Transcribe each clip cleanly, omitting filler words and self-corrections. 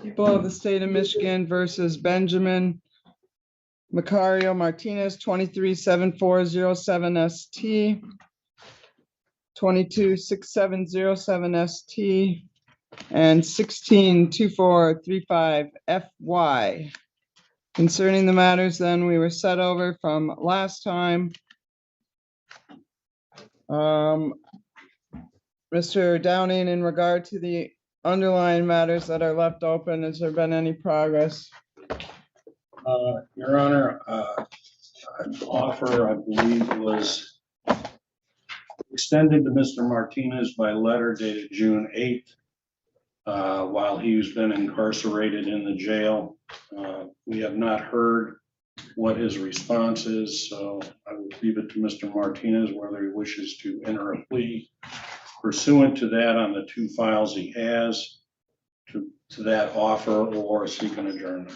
People of the state of Michigan versus Benjamin Macario Martinez, 237407 ST, 226707 ST, and 162435 FY. Concerning the matters then we were set over from last time. Mr. Downing, in regard to the underlying matters that are left open, has there been any progress? Your Honor, an offer, I believe, was extended to Mr. Martinez by letter dated June 8th, while he's been incarcerated in the jail. We have not heard what his response is, so I will leave it to Mr. Martinez whether he wishes to enter a plea pursuant to that on the two files he has to that offer, or seek an adjournment.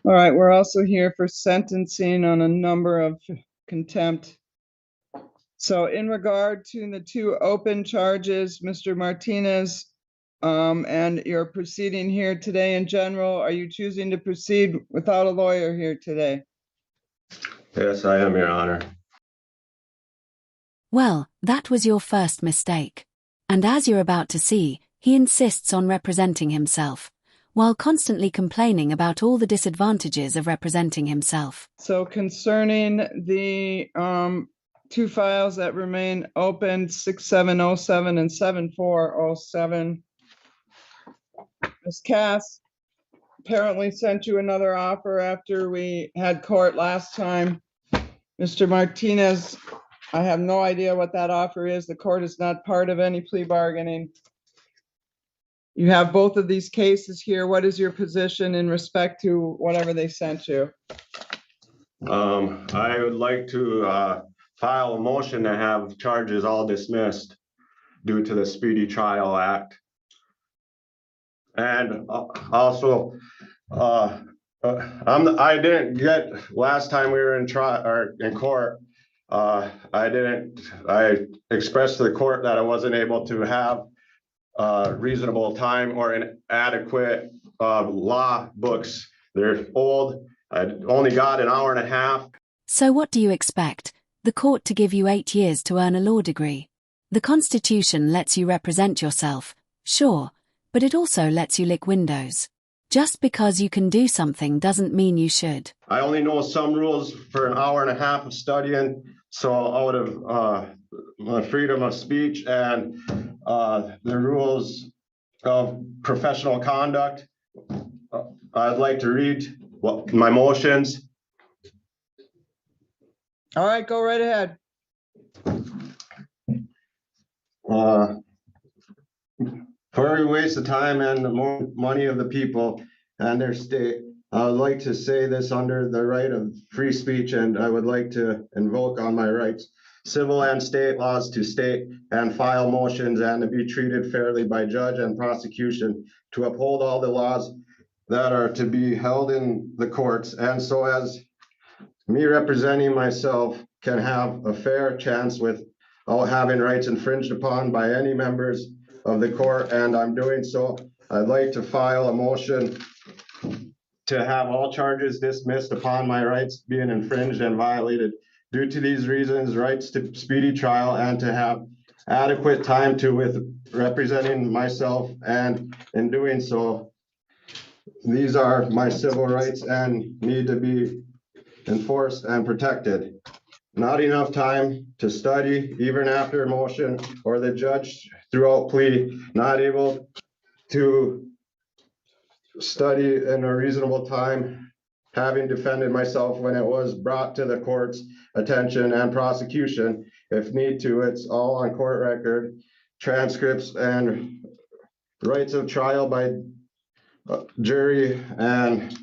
All right, we're also here for sentencing on a number of contempt. So in regard to the two open charges, Mr. Martinez, and your proceeding here today in general, are you choosing to proceed without a lawyer here today? Yes, I am, Your Honor. Well, that was your first mistake. And as you're about to see, he insists on representing himself, while constantly complaining about all the disadvantages of representing himself. So concerning the two files that remain open, 6707 and 7407, Ms. Cass apparently sent you another offer after we had court last time. Mr. Martinez, I have no idea what that offer is. The court is not part of any plea bargaining. You have both of these cases here. What is your position in respect to whatever they sent you? I would like to file a motion to have charges all dismissed due to the Speedy Trial Act. And also, I didn't get, last time we were in court, I expressed to the court that I wasn't able to have reasonable time or inadequate law books. They're old. I only got an hour and a half. So what do you expect? The court to give you 8 years to earn a law degree? The Constitution lets you represent yourself, sure, but it also lets you lick windows. Just because you can do something doesn't mean you should. I only know some rules for an hour and a half of studying, so out of my freedom of speech and the rules of professional conduct, I'd like to read my motions. All right, go right ahead. For a waste of time and the more money of the people and their state, I would like to say this under the right of free speech, and I would like to invoke on my rights, civil and state laws, to state and file motions and to be treated fairly by judge and prosecution, to uphold all the laws that are to be held in the courts, and so as me representing myself can have a fair chance without having rights infringed upon by any members of the court, and I'm doing so. I'd like to file a motion to have all charges dismissed upon my rights being infringed and violated due to these reasons, rights to speedy trial, and to have adequate time with representing myself, and in doing so, these are my civil rights and need to be enforced and protected. Not enough time to study, even after motion, or the judge throughout plea, not able to study in a reasonable time, having defended myself when it was brought to the court's attention and prosecution. If need to, it's all on court record, transcripts and rights of trial by jury, and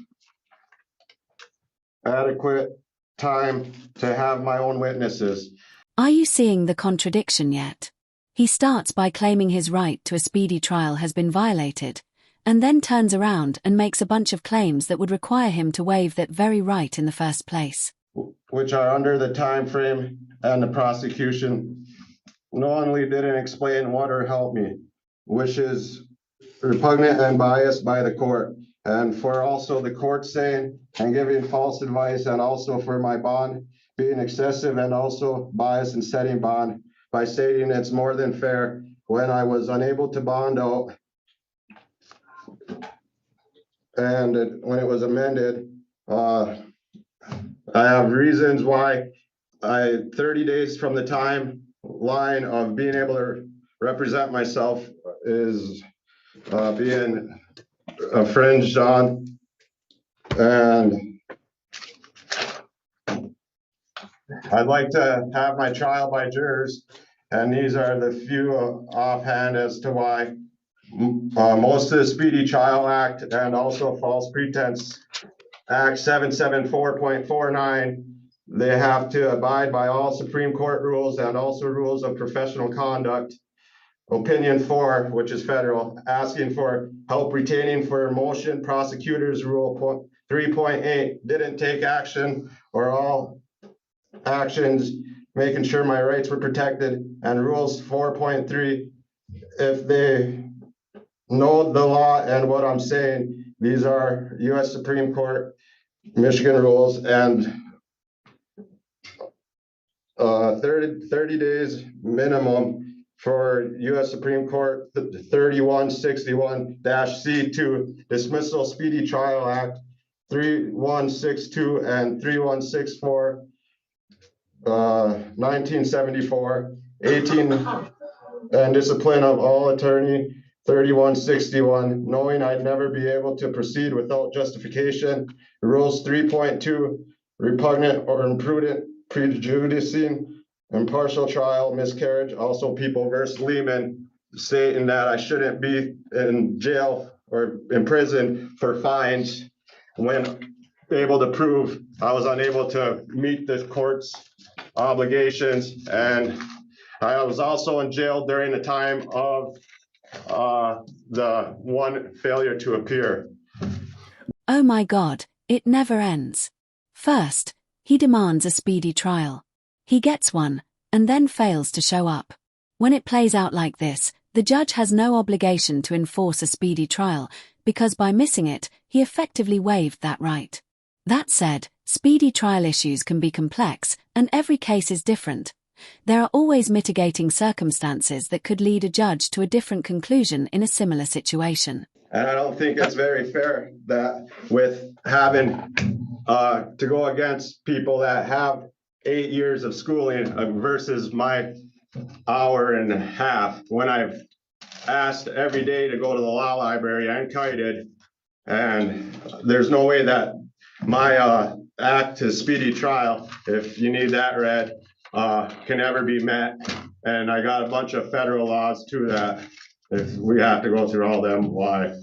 adequate time to have my own witnesses. Are you seeing the contradiction yet? He starts by claiming his right to a speedy trial has been violated, and then turns around and makes a bunch of claims that would require him to waive that very right in the first place. Which are under the time frame, and the prosecution knowingly didn't explain what or help me, which is repugnant and biased by the court. And for also the court saying and giving false advice, and also for my bond being excessive and also biased in setting bond by stating it's more than fair when I was unable to bond out. And when it was amended, I have reasons why 30 days from the timeline of being able to represent myself is being infringed on. And I'd like to have my trial by jurors, and these are the few offhand as to why. Most of the Speedy Trial Act and also False Pretense Act 774.49, they have to abide by all Supreme Court rules and also rules of professional conduct. Opinion 4, which is federal, asking for help retaining for motion. Prosecutors Rule 3.8, didn't take action or all actions making sure my rights were protected. And Rules 4.3, if they know the law and what I'm saying, these are US Supreme Court, Michigan rules, and 30 days minimum for US Supreme Court 3161-C2 dismissal Speedy Trial Act 3162 and 3164 1974 18 and discipline of all attorney 3161, knowing I'd never be able to proceed without justification. Rules 3.2, repugnant or imprudent, prejudicing, impartial trial, miscarriage. Also People versus Lehman, stating that I shouldn't be in jail or in prison for fines when able to prove I was unable to meet the court's obligations. And I was also in jail during the time of the one failure to appear. Oh my God, it never ends. First, he demands a speedy trial. He gets one, and then fails to show up. When it plays out like this, the judge has no obligation to enforce a speedy trial, because by missing it, he effectively waived that right. That said, speedy trial issues can be complex, and every case is different. There are always mitigating circumstances that could lead a judge to a different conclusion in a similar situation. And I don't think it's very fair that with having to go against people that have 8 years of schooling versus my hour and a half, when I've asked every day to go to the law library and kited, and there's no way that my act to speedy trial, if you need that read, can ever be met. And I got a bunch of federal laws too that if we have to go through all them, why?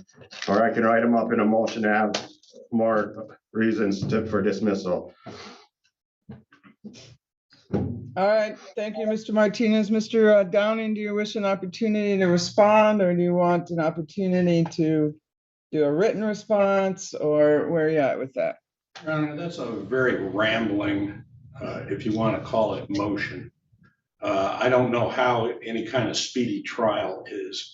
Or I can write them up in a motion to have more reasons for dismissal. All right, thank you, Mr. Martinez. Mr. Downing, do you wish an opportunity to respond, or do you want an opportunity to do a written response, or where are you at with that? Your Honor, that's a very rambling, if you want to call it, motion. I don't know how any kind of speedy trial is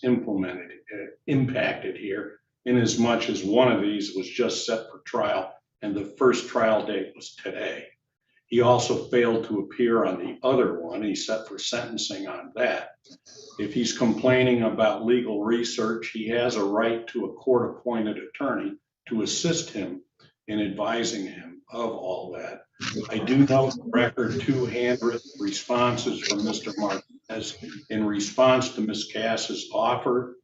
impacted here, in as much as one of these was just set for trial and the first trial date was today. He also failed to appear on the other one. He's set for sentencing on that. If he's complaining about legal research, he has a right to a court-appointed attorney to assist him in advising him of all that. I do note the record 2 handwritten responses from Mr. Martinez in response to Ms. Cass's offer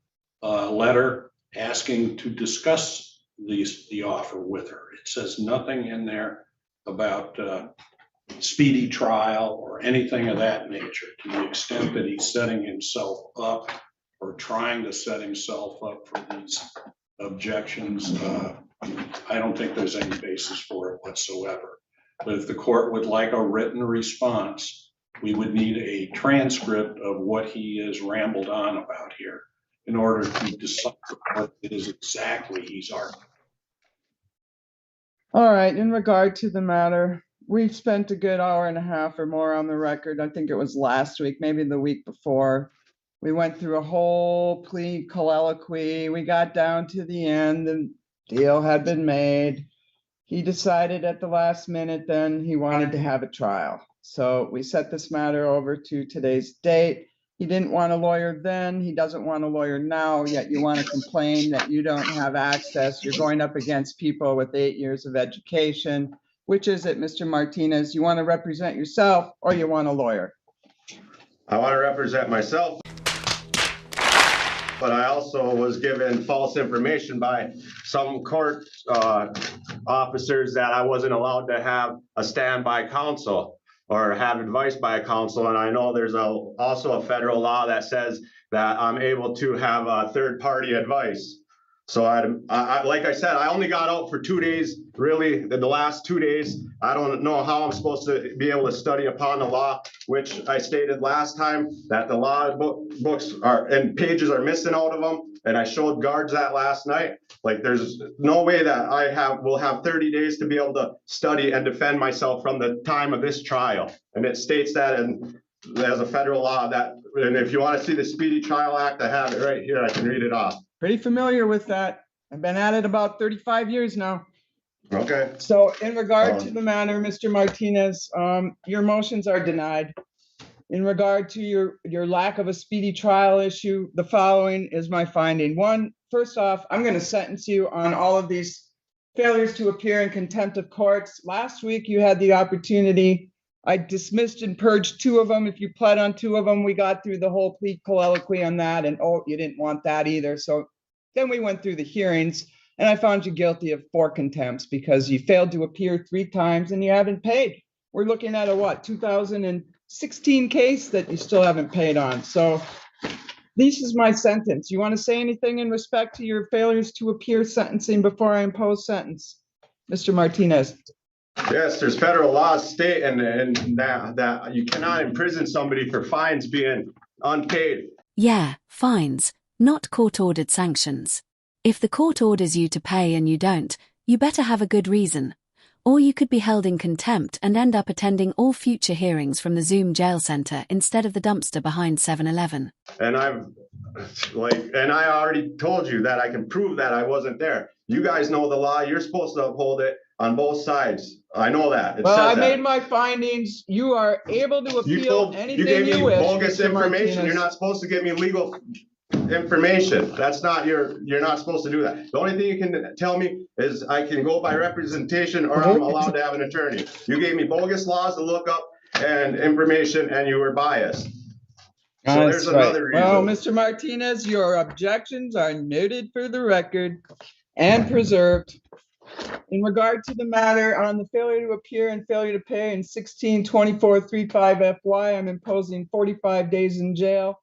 letter asking to discuss the offer with her. It says nothing in there about speedy trial or anything of that nature. To the extent that he's setting himself up or trying to set himself up for these objections, I don't think there's any basis for it whatsoever. But if the court would like a written response, we would need a transcript of what he has rambled on about here in order to decide what it is exactly he's arguing. All right, in regard to the matter, we've spent a good hour and a half or more on the record. I think it was last week, maybe the week before, We went through a whole plea colloquy. We got down to the end, the deal had been made. He decided at the last minute then he wanted to have a trial. So we set this matter over to today's date. He didn't want a lawyer then, he doesn't want a lawyer now, yet you want to complain that you don't have access. You're going up against people with 8 years of education. Which is it, Mr. Martinez? You want to represent yourself or you want a lawyer? I want to represent myself, but I also was given false information by some court officers that I wasn't allowed to have a standby counsel or have advice by a counsel. And I know there's also a federal law that says that I'm able to have third-party advice. So I like I said, I only got out for 2 days, really, the last 2 days. I don't know how I'm supposed to be able to study upon the law, which I stated last time that the law books are and pages are missing out of them. And I showed guards that last night. Like there's no way that will have 30 days to be able to study and defend myself from the time of this trial. And it states that there's a federal law that, and if you want to see the Speedy Trial Act, I have it right here. I can read it off. Pretty familiar with that. I've been at it about 35 years now. Okay. So in regard to the matter, Mr. Martinez, your motions are denied. In regard to your lack of a speedy trial issue, the following is my finding. One, first off, I'm going to sentence you on all of these failures to appear in contempt of courts. Last week, you had the opportunity. I dismissed and purged 2 of them. If you pled on 2 of them, we got through the whole plea colloquy on that. And oh, you didn't want that either. So then we went through the hearings and I found you guilty of 4 contempts because you failed to appear 3 times and you haven't paid. We're looking at a what, 2016 case that you still haven't paid on. So this is my sentence. You want to say anything in respect to your failures to appear sentencing before I impose sentence? Mr. Martinez. Yes, there's federal laws state and that you cannot imprison somebody for fines being unpaid. Yeah, fines, not court-ordered sanctions. If the court orders you to pay and you don't, you better have a good reason. Or you could be held in contempt and end up attending all future hearings from the Zoom jail center instead of the dumpster behind 7-Eleven. And I already told you that I can prove that I wasn't there. You guys know the law. You're supposed to uphold it on both sides. I know that. Well, I made my findings. You are able to appeal anything you wish. Bogus information. You're not supposed to give me legal information. That's not you're not supposed to do that. The only thing you can tell me is I can go by representation or I'm allowed to have an attorney. You gave me bogus laws to look up and information and you were biased. So there's another reason. Well, Mr. Martinez, your objections are noted for the record and preserved. In regard to the matter on the failure to appear and failure to pay in 162435 FY, I'm imposing 45 days in jail,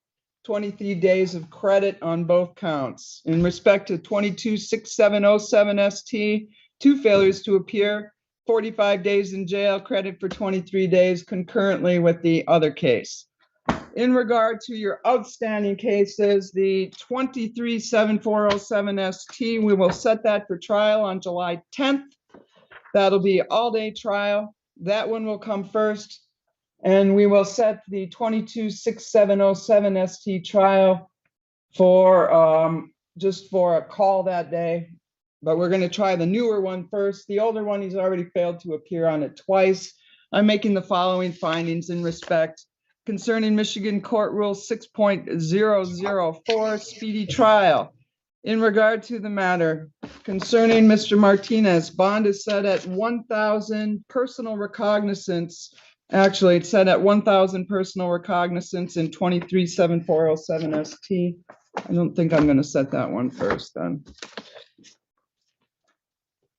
23 days of credit on both counts. In respect to 226707 ST, 2 failures to appear, 45 days in jail, credit for 23 days concurrently with the other case. In regard to your outstanding cases, the 237407 ST, we will set that for trial on July 10th. That'll be all-day trial. That one will come first. And we will set the 226707 ST trial for just for a call that day. But we're going to try the newer one first. The older one, he's already failed to appear on it twice. I'm making the following findings in respect concerning Michigan Court Rule 6.004 speedy trial. In regard to the matter concerning Mr. Martinez, bond is set at 1,000 personal recognizance. Actually, it's set at 1,000 personal recognizance in 237407 ST. I don't think I'm going to set that one first then.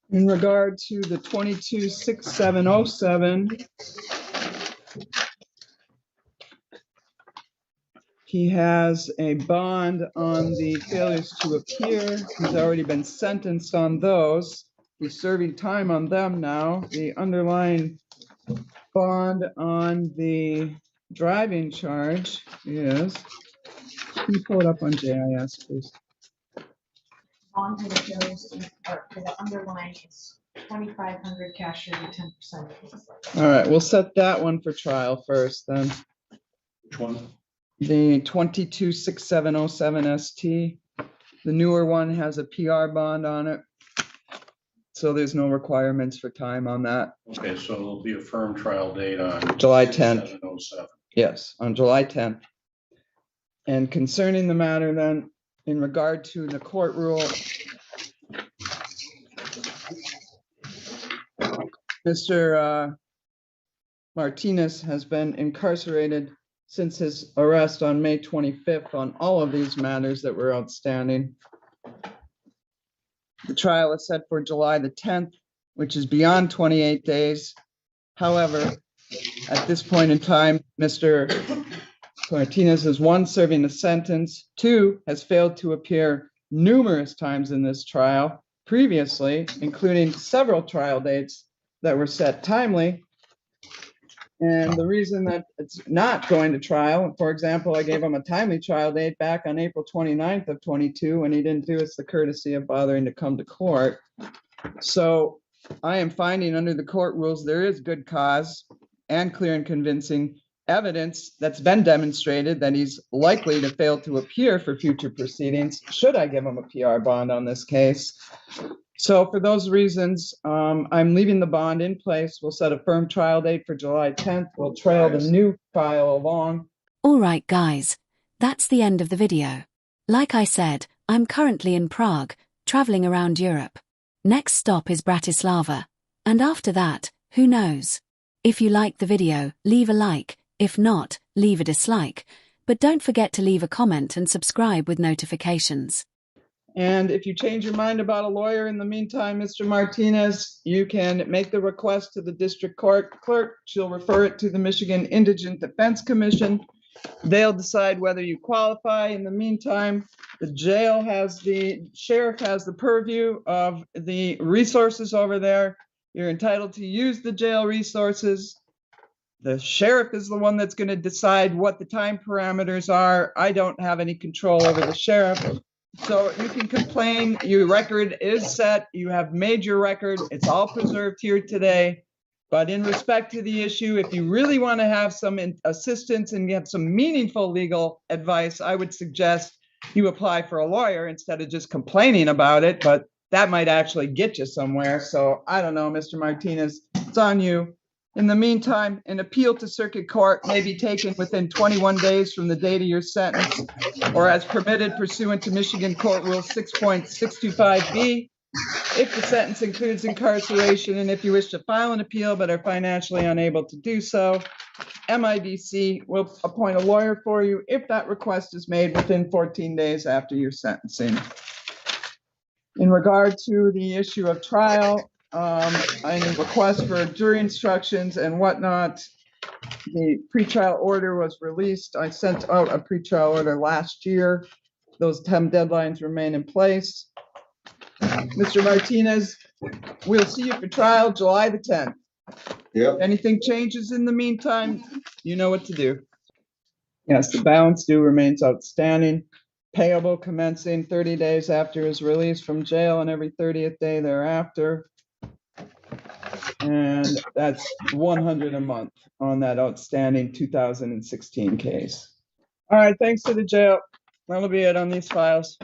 In regard to the 226707, he has a bond on the failures to appear. He's already been sentenced on those. He's serving time on them now. The underlying bond on the driving charge is, can you pull it up on JIS, please? Bond for the failures for the underlying is 2,500 cash or 10%. All right, we'll set that one for trial first then. Which one? the 226707 ST. The newer one has a PR bond on it. So there's no requirements for time on that. Okay, so there'll be a firm trial date on July 10th. 6/7/07. Yes, on July 10th. And concerning the matter then, in regard to the court rule, Mr. Martinez has been incarcerated since his arrest on May 25th on all of these matters that were outstanding. The trial is set for July the 10th, which is beyond 28 days. However, at this point in time, Mr. Martinez is, one, serving a sentence, two, has failed to appear numerous times in this trial previously, including several trial dates that were set timely. And the reason that it's not going to trial, for example, I gave him a timely trial date back on April 29th of 22, and he didn't do us the courtesy of bothering to come to court. So I am finding under the court rules, there is good cause and clear and convincing evidence that's been demonstrated that he's likely to fail to appear for future proceedings, should I give him a PR bond on this case. So for those reasons, I'm leaving the bond in place. We'll set a firm trial date for July 10th. We'll trail the new trial along. All right, guys, that's the end of the video. Like I said, I'm currently in Prague, traveling around Europe. Next stop is Bratislava. And after that, who knows? If you liked the video, leave a like. If not, leave a dislike. But don't forget to leave a comment and subscribe with notifications. And if you change your mind about a lawyer in the meantime, Mr. Martinez, you can make the request to the district court clerk. She'll refer it to the Michigan Indigent Defense Commission. They'll decide whether you qualify. In the meantime, the sheriff has the purview of the resources over there. You're entitled to use the jail resources. The sheriff is the one that's going to decide what the time parameters are. I don't have any control over the sheriff. So you can complain, your record is set, you have made your record, it's all preserved here today. But in respect to the issue, if you really want to have some assistance and get some meaningful legal advice, I would suggest you apply for a lawyer instead of just complaining about it, but that might actually get you somewhere. So I don't know, Mr. Martinez, it's on you. In the meantime, an appeal to circuit court may be taken within 21 days from the date of your sentence, or as permitted pursuant to Michigan Court Rule 6.625B, if the sentence includes incarceration, and if you wish to file an appeal but are financially unable to do so, MIDC will appoint a lawyer for you if that request is made within 14 days after your sentencing. In regard to the issue of trial, any request for jury instructions and whatnot, the pretrial order was released. I sent out a pretrial order last year. Those 10 deadlines remain in place. Mr. Martinez, we'll see you for trial July the 10th. Yep. Anything changes in the meantime, you know what to do. Yes, the balance due remains outstanding, payable commencing 30 days after his release from jail and every 30th day thereafter. And that's 100 a month on that outstanding 2016 case. All right, thanks to the jail. That'll be it on these files.